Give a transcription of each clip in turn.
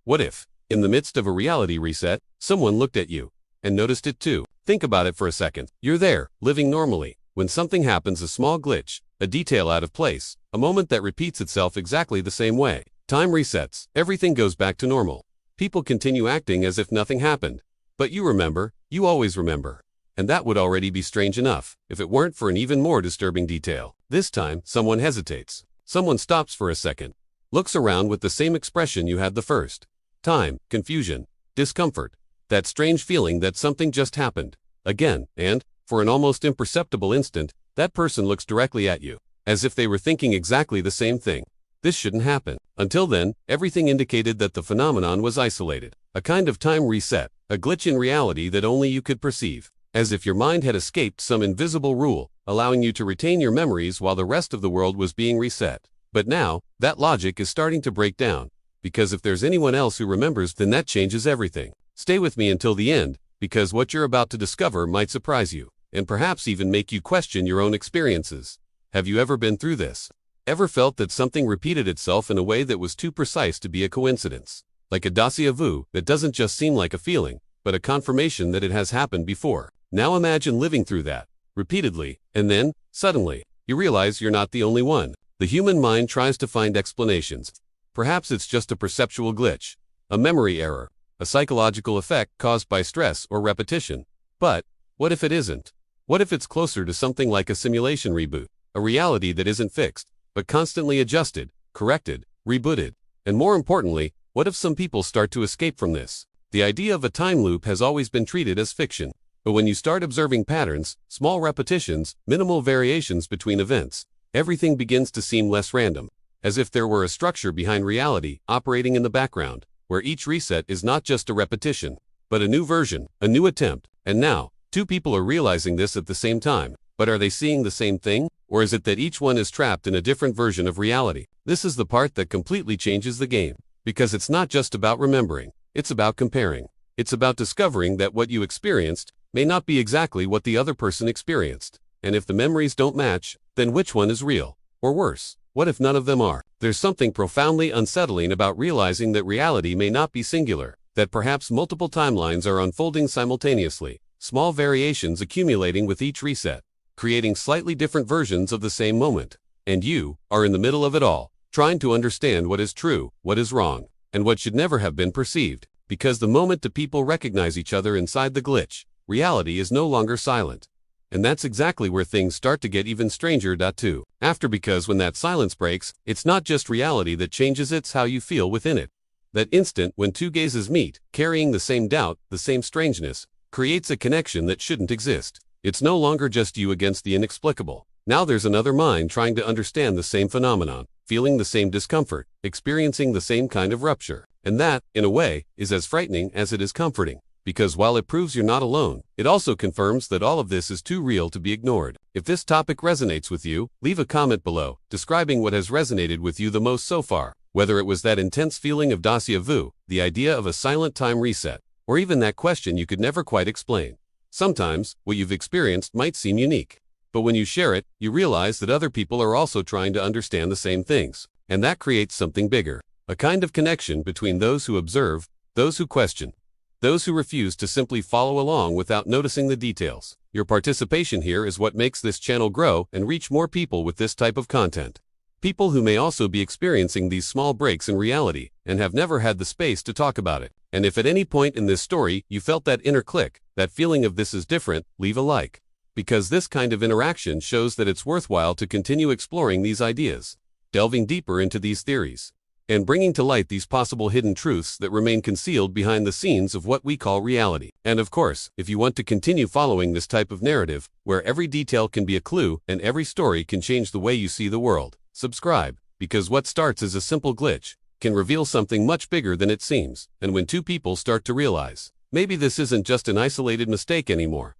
What if, in the midst of a reality reset, someone looked at you and noticed it too? Think about it for a second. You're there, living normally, when something happens, a small glitch, a detail out of place, a moment that repeats itself exactly the same way. Time resets, everything goes back to normal. People continue acting as if nothing happened. But you remember, you always remember. And that would already be strange enough, if it weren't for an even more disturbing detail. This time, someone hesitates. Someone stops for a second. Looks around with the same expression you had the first time: confusion, discomfort, that strange feeling that something just happened again, and, for an almost imperceptible instant, that person looks directly at you, as if they were thinking exactly the same thing. This shouldn't happen. Until then, everything indicated that the phenomenon was isolated, a kind of time reset, a glitch in reality that only you could perceive, as if your mind had escaped some invisible rule, allowing you to retain your memories while the rest of the world was being reset. But now, that logic is starting to break down, because if there's anyone else who remembers, then that changes everything. Stay with me until the end, because what you're about to discover might surprise you, and perhaps even make you question your own experiences. Have you ever been through this? Ever felt that something repeated itself in a way that was too precise to be a coincidence? Like a déjà vu that doesn't just seem like a feeling, but a confirmation that it has happened before. Now imagine living through that, repeatedly, and then, suddenly, you realize you're not the only one. The human mind tries to find explanations. Perhaps it's just a perceptual glitch, a memory error, a psychological effect caused by stress or repetition. But, what if it isn't? What if it's closer to something like a simulation reboot, a reality that isn't fixed, but constantly adjusted, corrected, rebooted? And more importantly, what if some people start to escape from this? The idea of a time loop has always been treated as fiction. But when you start observing patterns, small repetitions, minimal variations between events, everything begins to seem less random, as if there were a structure behind reality operating in the background, where each reset is not just a repetition, but a new version, a new attempt. And now, two people are realizing this at the same time. But are they seeing the same thing? Or is it that each one is trapped in a different version of reality? This is the part that completely changes the game. Because it's not just about remembering, it's about comparing. It's about discovering that what you experienced may not be exactly what the other person experienced. And if the memories don't match, then which one is real? Or worse, what if none of them are? There's something profoundly unsettling about realizing that reality may not be singular, that perhaps multiple timelines are unfolding simultaneously, small variations accumulating with each reset, creating slightly different versions of the same moment. And you are in the middle of it all, trying to understand what is true, what is wrong, and what should never have been perceived. Because the moment the people recognize each other inside the glitch, reality is no longer silent. And that's exactly where things start to get even stranger. Because when that silence breaks, it's not just reality that changes, it's how you feel within it. That instant when two gazes meet, carrying the same doubt, the same strangeness, creates a connection that shouldn't exist. It's no longer just you against the inexplicable. Now there's another mind trying to understand the same phenomenon, feeling the same discomfort, experiencing the same kind of rupture. And that, in a way, is as frightening as it is comforting. Because while it proves you're not alone, it also confirms that all of this is too real to be ignored. If this topic resonates with you, leave a comment below, describing what has resonated with you the most so far. Whether it was that intense feeling of déjà vu, the idea of a silent time reset, or even that question you could never quite explain. Sometimes, what you've experienced might seem unique. But when you share it, you realize that other people are also trying to understand the same things. And that creates something bigger. A kind of connection between those who observe, those who question, those who refuse to simply follow along without noticing the details. Your participation here is what makes this channel grow and reach more people with this type of content. People who may also be experiencing these small breaks in reality and have never had the space to talk about it. And if at any point in this story you felt that inner click, that feeling of this is different, leave a like. Because this kind of interaction shows that it's worthwhile to continue exploring these ideas, delving deeper into these theories, and bringing to light these possible hidden truths that remain concealed behind the scenes of what we call reality. And of course, if you want to continue following this type of narrative, where every detail can be a clue and every story can change the way you see the world, subscribe, because what starts as a simple glitch can reveal something much bigger than it seems. And when two people start to realize, maybe this isn't just an isolated mistake anymore.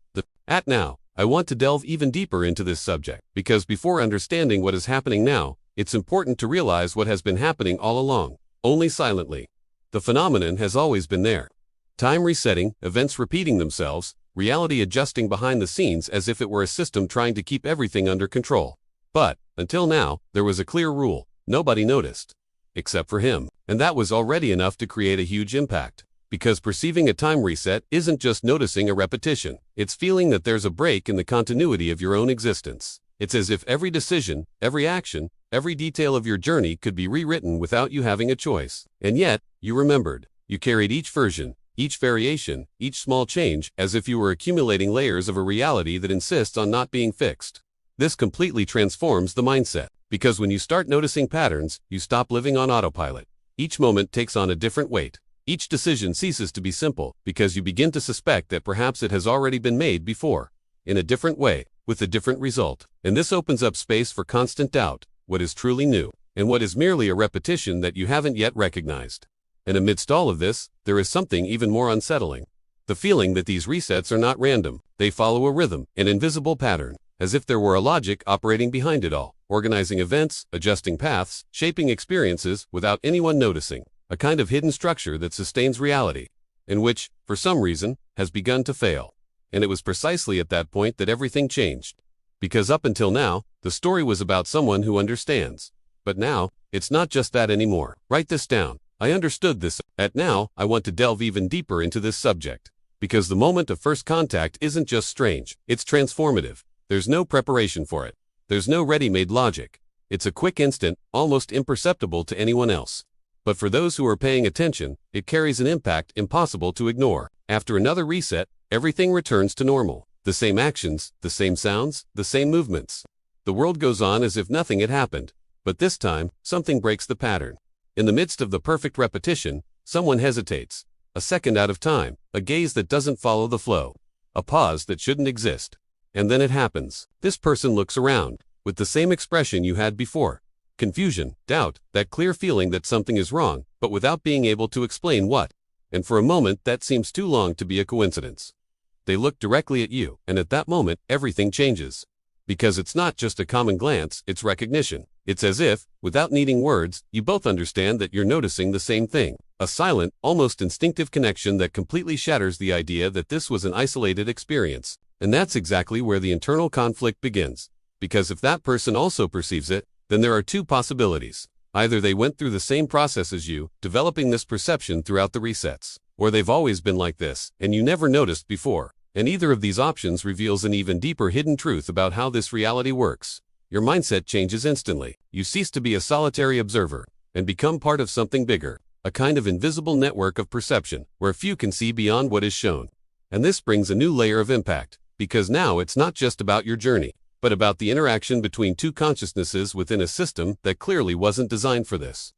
Now, I want to delve even deeper into this subject, because before understanding what is happening now, it's important to realize what has been happening all along, only silently. The phenomenon has always been there. Time resetting, events repeating themselves, reality adjusting behind the scenes as if it were a system trying to keep everything under control. But, until now, there was a clear rule: nobody noticed. except for him. And that was already enough to create a huge impact. Because perceiving a time reset isn't just noticing a repetition, it's feeling that there's a break in the continuity of your own existence. It's as if every decision, every action, every detail of your journey could be rewritten without you having a choice. And yet, you remembered. You carried each version, each variation, each small change, as if you were accumulating layers of a reality that insists on not being fixed. This completely transforms the mindset, because when you start noticing patterns, you stop living on autopilot. Each moment takes on a different weight. Each decision ceases to be simple, because you begin to suspect that perhaps it has already been made before, in a different way, with a different result. And this opens up space for constant doubt, what is truly new, and what is merely a repetition that you haven't yet recognized. And amidst all of this, there is something even more unsettling. The feeling that these resets are not random, they follow a rhythm, an invisible pattern, as if there were a logic operating behind it all, organizing events, adjusting paths, shaping experiences without anyone noticing. A kind of hidden structure that sustains reality, and which, for some reason, has begun to fail. And it was precisely at that point that everything changed. Because up until now, the story was about someone who understands. But now, it's not just that anymore. Write this down. I understood this. Now, I want to delve even deeper into this subject. Because the moment of first contact isn't just strange, it's transformative. There's no preparation for it. There's no ready-made logic. It's a quick instant, almost imperceptible to anyone else. But for those who are paying attention, it carries an impact impossible to ignore. After another reset, everything returns to normal. The same actions, the same sounds, the same movements. The world goes on as if nothing had happened. But this time, something breaks the pattern. In the midst of the perfect repetition, someone hesitates. A second out of time, a gaze that doesn't follow the flow. A pause that shouldn't exist. And then it happens. This person looks around, with the same expression you had before. Confusion, doubt, that clear feeling that something is wrong, but without being able to explain what. And for a moment that seems too long to be a coincidence. They look directly at you, and at that moment, everything changes. Because it's not just a common glance, it's recognition. It's as if, without needing words, you both understand that you're noticing the same thing. A silent, almost instinctive connection that completely shatters the idea that this was an isolated experience. And that's exactly where the internal conflict begins. Because if that person also perceives it, then there are two possibilities. Either they went through the same process as you, developing this perception throughout the resets, or they've always been like this, and you never noticed before. And either of these options reveals an even deeper hidden truth about how this reality works. Your mindset changes instantly. You cease to be a solitary observer, and become part of something bigger, a kind of invisible network of perception, where few can see beyond what is shown. And this brings a new layer of impact, because now it's not just about your journey, but about the interaction between two consciousnesses within a system that clearly wasn't designed for this.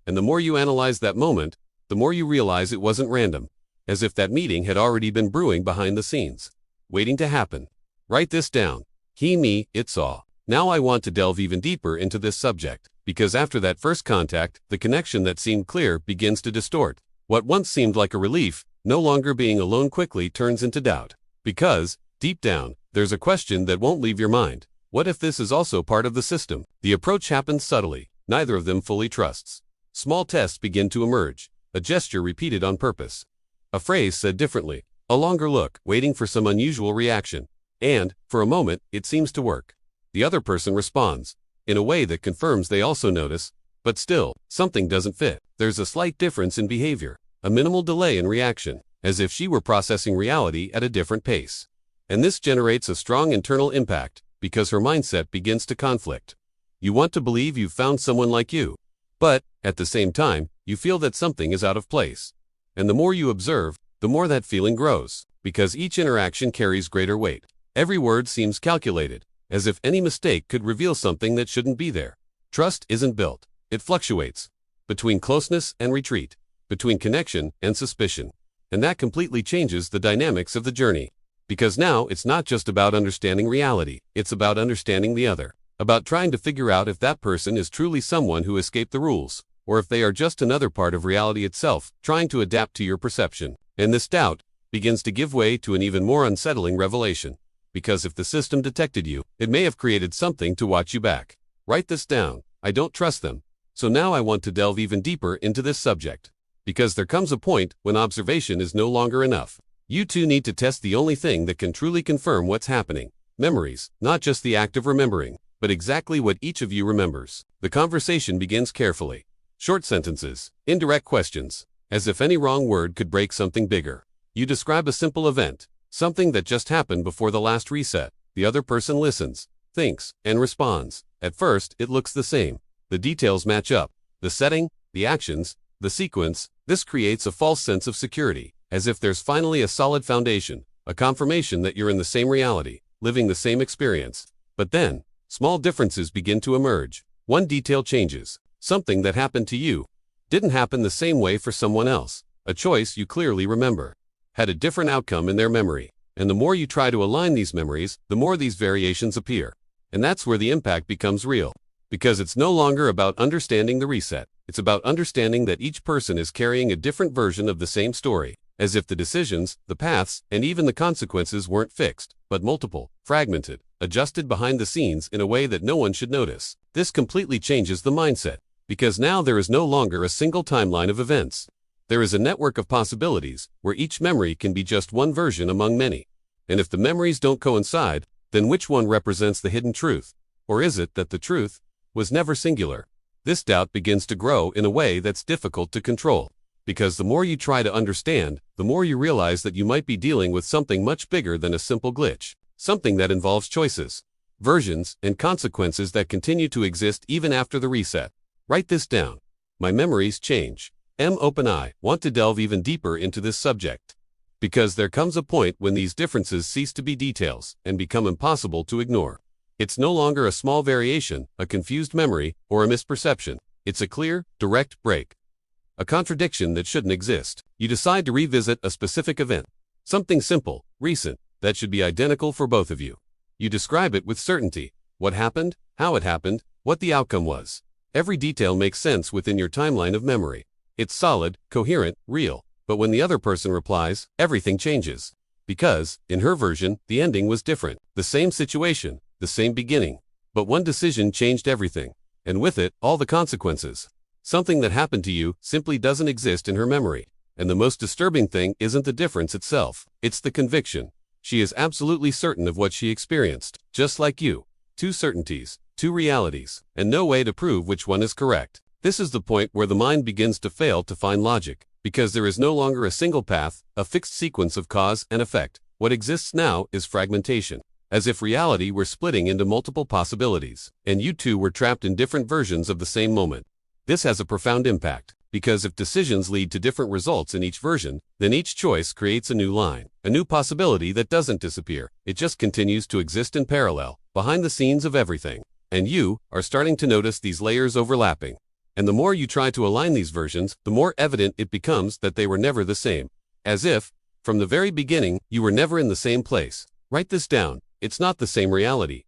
And the more you analyze that moment, the more you realize it wasn't random, as if that meeting had already been brewing behind the scenes, waiting to happen. Write this down. He, me, it saw. Now I want to delve even deeper into this subject, because after that first contact, the connection that seemed clear begins to distort. What once seemed like a relief, no longer being alone, quickly turns into doubt. Because, deep down, there's a question that won't leave your mind. What if this is also part of the system? The approach happens subtly. Neither of them fully trusts. Small tests begin to emerge. A gesture repeated on purpose. A phrase said differently. A longer look, waiting for some unusual reaction. And, for a moment, it seems to work. The other person responds, in a way that confirms they also notice, but still, something doesn't fit. There's a slight difference in behavior, a minimal delay in reaction, as if she were processing reality at a different pace. And this generates a strong internal impact, because her mindset begins to conflict. You want to believe you've found someone like you, but, at the same time, you feel that something is out of place. And the more you observe, the more that feeling grows, because each interaction carries greater weight. Every word seems calculated, as if any mistake could reveal something that shouldn't be there. Trust isn't built, it fluctuates. Between closeness and retreat, between connection and suspicion. And that completely changes the dynamics of the journey. Because now it's not just about understanding reality, it's about understanding the other. About trying to figure out if that person is truly someone who escaped the rules, or if they are just another part of reality itself, trying to adapt to your perception. And this doubt begins to give way to an even more unsettling revelation. Because if the system detected you, it may have created something to watch you back. Write this down. I don't trust them. So now I want to delve even deeper into this subject. Because there comes a point when observation is no longer enough. You two need to test the only thing that can truly confirm what's happening. Memories, not just the act of remembering, but exactly what each of you remembers. The conversation begins carefully. Short sentences, indirect questions, as if any wrong word could break something bigger. You describe a simple event, something that just happened before the last reset. The other person listens, thinks, and responds. At first, it looks the same. The details match up. The setting, the actions, the sequence. This creates a false sense of security, as if there's finally a solid foundation, a confirmation that you're in the same reality, living the same experience. But then, small differences begin to emerge. One detail changes. Something that happened to you didn't happen the same way for someone else. A choice you clearly remember had a different outcome in their memory. And the more you try to align these memories, the more these variations appear. And that's where the impact becomes real. Because it's no longer about understanding the reset. It's about understanding that each person is carrying a different version of the same story, as if the decisions, the paths, and even the consequences weren't fixed, but multiple, fragmented, adjusted behind the scenes in a way that no one should notice. This completely changes the mindset, because now there is no longer a single timeline of events. There is a network of possibilities, where each memory can be just one version among many. And if the memories don't coincide, then which one represents the hidden truth? Or is it that the truth was never singular? This doubt begins to grow in a way that's difficult to control. Because the more you try to understand, the more you realize that you might be dealing with something much bigger than a simple glitch. Something that involves choices, versions, and consequences that continue to exist even after the reset. Write this down. My memories change. I want to delve even deeper into this subject. Because there comes a point when these differences cease to be details and become impossible to ignore. It's no longer a small variation, a confused memory, or a misperception. It's a clear, direct break. A contradiction that shouldn't exist. You decide to revisit a specific event. Something simple, recent, that should be identical for both of you. You describe it with certainty. What happened, how it happened, what the outcome was. Every detail makes sense within your timeline of memory. It's solid, coherent, real. But when the other person replies, everything changes. Because, in her version, the ending was different. The same situation, the same beginning. But one decision changed everything. And with it, all the consequences. Something that happened to you simply doesn't exist in her memory. And the most disturbing thing isn't the difference itself. It's the conviction. She is absolutely certain of what she experienced, just like you. Two certainties, two realities, and no way to prove which one is correct. This is the point where the mind begins to fail to find logic, because there is no longer a single path, a fixed sequence of cause and effect. What exists now is fragmentation, as if reality were splitting into multiple possibilities, and you two were trapped in different versions of the same moment. This has a profound impact, because if decisions lead to different results in each version, then each choice creates a new line, a new possibility that doesn't disappear. It just continues to exist in parallel, behind the scenes of everything. And you are starting to notice these layers overlapping. And the more you try to align these versions, the more evident it becomes that they were never the same. As if, from the very beginning, you were never in the same place. Write this down. It's not the same reality.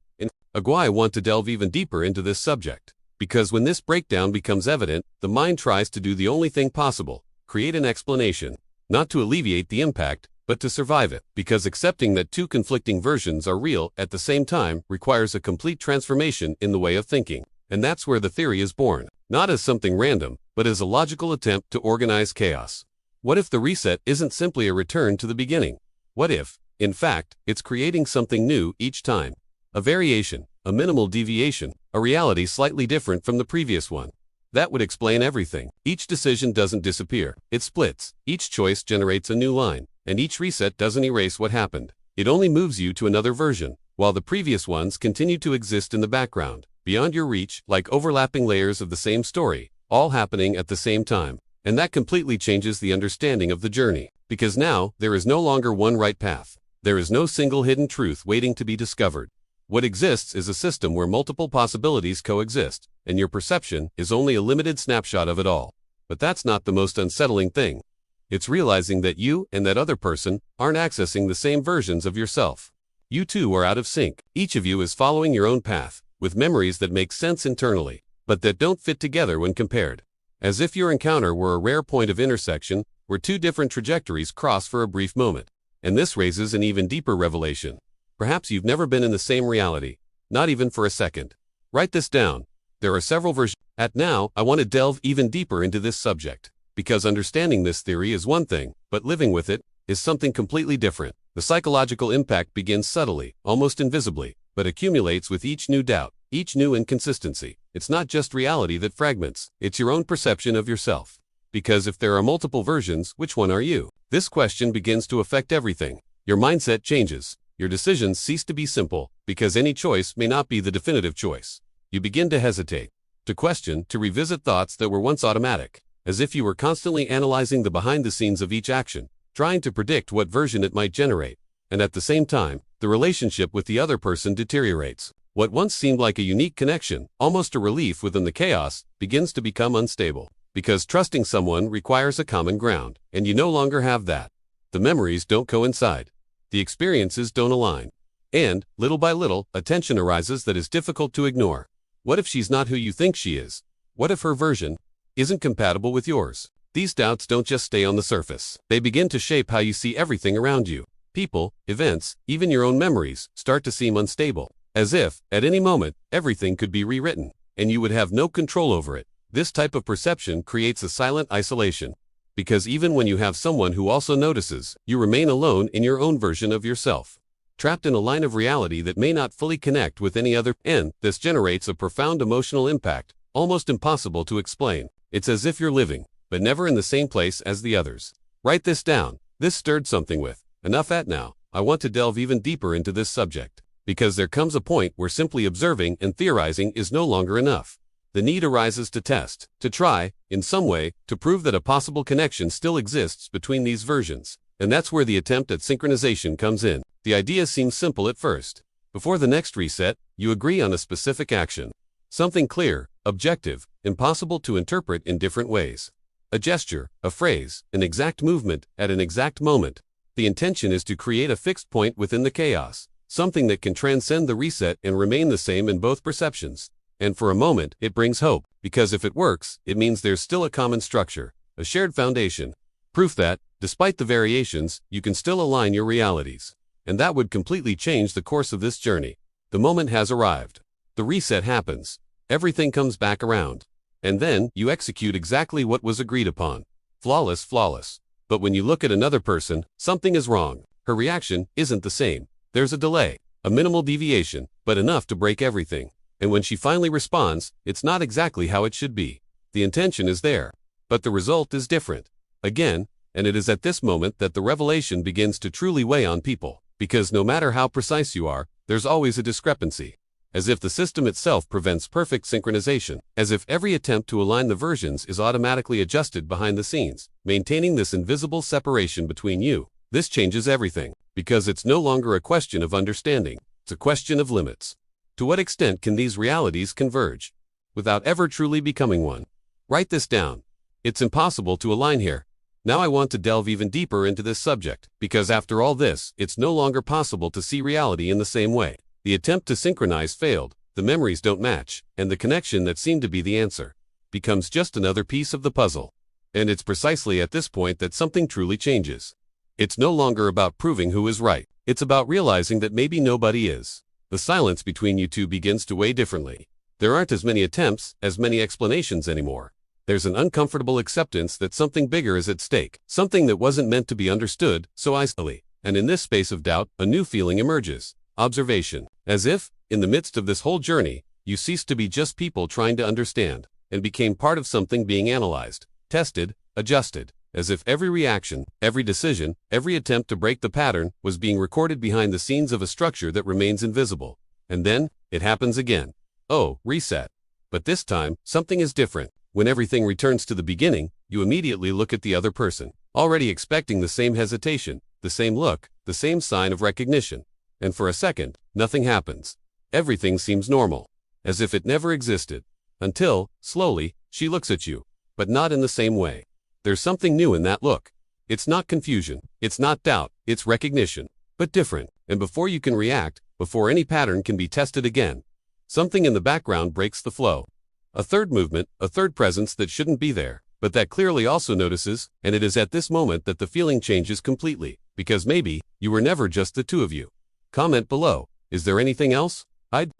I want to delve even deeper into this subject. Because when this breakdown becomes evident, the mind tries to do the only thing possible, create an explanation. Not to alleviate the impact, but to survive it. Because accepting that two conflicting versions are real at the same time requires a complete transformation in the way of thinking. And that's where the theory is born. Not as something random, but as a logical attempt to organize chaos. What if the reset isn't simply a return to the beginning? What if, in fact, it's creating something new each time? A variation, a minimal deviation, a reality slightly different from the previous one. That would explain everything. Each decision doesn't disappear, it splits. Each choice generates a new line, and each reset doesn't erase what happened. It only moves you to another version, while the previous ones continue to exist in the background, beyond your reach, like overlapping layers of the same story, all happening at the same time. And that completely changes the understanding of the journey, because now, there is no longer one right path. There is no single hidden truth waiting to be discovered. What exists is a system where multiple possibilities coexist, and your perception is only a limited snapshot of it all. But that's not the most unsettling thing. It's realizing that you and that other person aren't accessing the same versions of yourself. You two are out of sync. Each of you is following your own path, with memories that make sense internally, but that don't fit together when compared. As if your encounter were a rare point of intersection, where two different trajectories cross for a brief moment. And this raises an even deeper revelation. Perhaps you've never been in the same reality, not even for a second. Write this down. There are several versions. Now, I want to delve even deeper into this subject, because understanding this theory is one thing, but living with it is something completely different. The psychological impact begins subtly, almost invisibly, but accumulates with each new doubt, each new inconsistency. it's not just reality that fragments, it's your own perception of yourself. Because if there are multiple versions, which one are you? This question begins to affect everything. Your mindset changes. Your decisions cease to be simple, because any choice may not be the definitive choice. You begin to hesitate, to question, to revisit thoughts that were once automatic, as if you were constantly analyzing the behind the scenes of each action, trying to predict what version it might generate. And at the same time, the relationship with the other person deteriorates. What once seemed like a unique connection, almost a relief within the chaos, begins to become unstable. Because trusting someone requires a common ground, and you no longer have that. The memories don't coincide. The experiences don't align. And, little by little, a tension arises that is difficult to ignore. What if she's not who you think she is? What if her version isn't compatible with yours? These doubts don't just stay on the surface. They begin to shape how you see everything around you. People, events, even your own memories, start to seem unstable. As if, at any moment, everything could be rewritten, and you would have no control over it. This type of perception creates a silent isolation. Because even when you have someone who also notices, you remain alone in your own version of yourself. Trapped in a line of reality that may not fully connect with any other, and this generates a profound emotional impact, almost impossible to explain. It's as if you're living, but never in the same place as the others. Write this down. This stirred something with. Enough at now. I want to delve even deeper into this subject. Because there comes a point where simply observing and theorizing is no longer enough. The need arises to test, to try, in some way, to prove that a possible connection still exists between these versions. And that's where the attempt at synchronization comes in. The idea seems simple at first. Before the next reset, you agree on a specific action. Something clear, objective, impossible to interpret in different ways. A gesture, a phrase, an exact movement, at an exact moment. The intention is to create a fixed point within the chaos. Something that can transcend the reset and remain the same in both perceptions. And for a moment, it brings hope, because if it works, it means there's still a common structure, a shared foundation. Proof that, despite the variations, you can still align your realities. And that would completely change the course of this journey. The moment has arrived. The reset happens. Everything comes back around. And then, you execute exactly what was agreed upon. Flawless. But when you look at another person, something is wrong. Her reaction isn't the same. There's a delay, a minimal deviation, but enough to break everything. And when she finally responds, it's not exactly how it should be. The intention is there, but the result is different. Again, and it is at this moment that the revelation begins to truly weigh on people. Because no matter how precise you are, there's always a discrepancy. As if the system itself prevents perfect synchronization. As if every attempt to align the versions is automatically adjusted behind the scenes, maintaining this invisible separation between you. This changes everything. Because it's no longer a question of understanding. It's a question of limits. To what extent can these realities converge, without ever truly becoming one? Write this down. It's impossible to align here. Now I want to delve even deeper into this subject, because after all this, it's no longer possible to see reality in the same way. The attempt to synchronize failed, the memories don't match, and the connection that seemed to be the answer becomes just another piece of the puzzle. And it's precisely at this point that something truly changes. It's no longer about proving who is right. It's about realizing that maybe nobody is. The silence between you two begins to weigh differently. There aren't as many attempts, as many explanations anymore. There's an uncomfortable acceptance that something bigger is at stake, something that wasn't meant to be understood so easily. And in this space of doubt, a new feeling emerges. Observation. As if, in the midst of this whole journey, you ceased to be just people trying to understand, and became part of something being analyzed, tested, adjusted. As if every reaction, every decision, every attempt to break the pattern was being recorded behind the scenes of a structure that remains invisible. And then, it happens again. Oh, reset. But this time, something is different. When everything returns to the beginning, you immediately look at the other person, already expecting the same hesitation, the same look, the same sign of recognition. And for a second, nothing happens. Everything seems normal, as if it never existed. Until, slowly, she looks at you, but not in the same way. There's something new in that look. It's not confusion, it's not doubt, it's recognition, but different. And before you can react, before any pattern can be tested again, something in the background breaks the flow. A third movement, a third presence that shouldn't be there, but that clearly also notices, and it is at this moment that the feeling changes completely, because maybe, you were never just the two of you. Comment below. Is there anything else?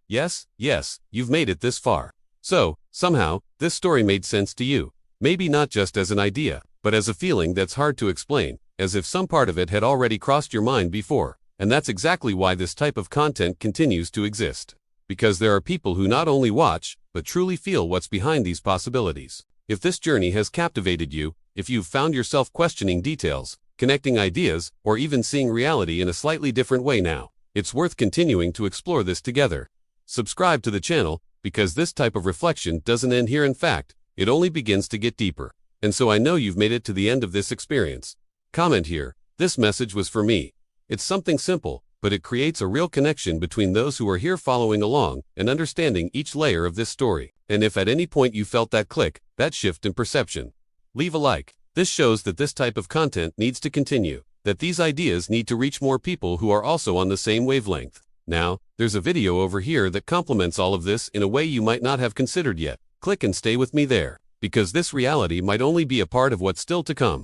Yes, you've made it this far. So, somehow, this story made sense to you. Maybe not just as an idea, but as a feeling that's hard to explain, as if some part of it had already crossed your mind before. And that's exactly why this type of content continues to exist. Because there are people who not only watch, but truly feel what's behind these possibilities. If this journey has captivated you, if you've found yourself questioning details, connecting ideas, or even seeing reality in a slightly different way now, it's worth continuing to explore this together. Subscribe to the channel, because this type of reflection doesn't end here. In fact, it only begins to get deeper. And so I know you've made it to the end of this experience. Comment here, "This message was for me." It's something simple, but it creates a real connection between those who are here following along and understanding each layer of this story. And if at any point you felt that click, that shift in perception, leave a like. This shows that this type of content needs to continue, that these ideas need to reach more people who are also on the same wavelength. Now, there's a video over here that complements all of this in a way you might not have considered yet. Click and stay with me there, because this reality might only be a part of what's still to come.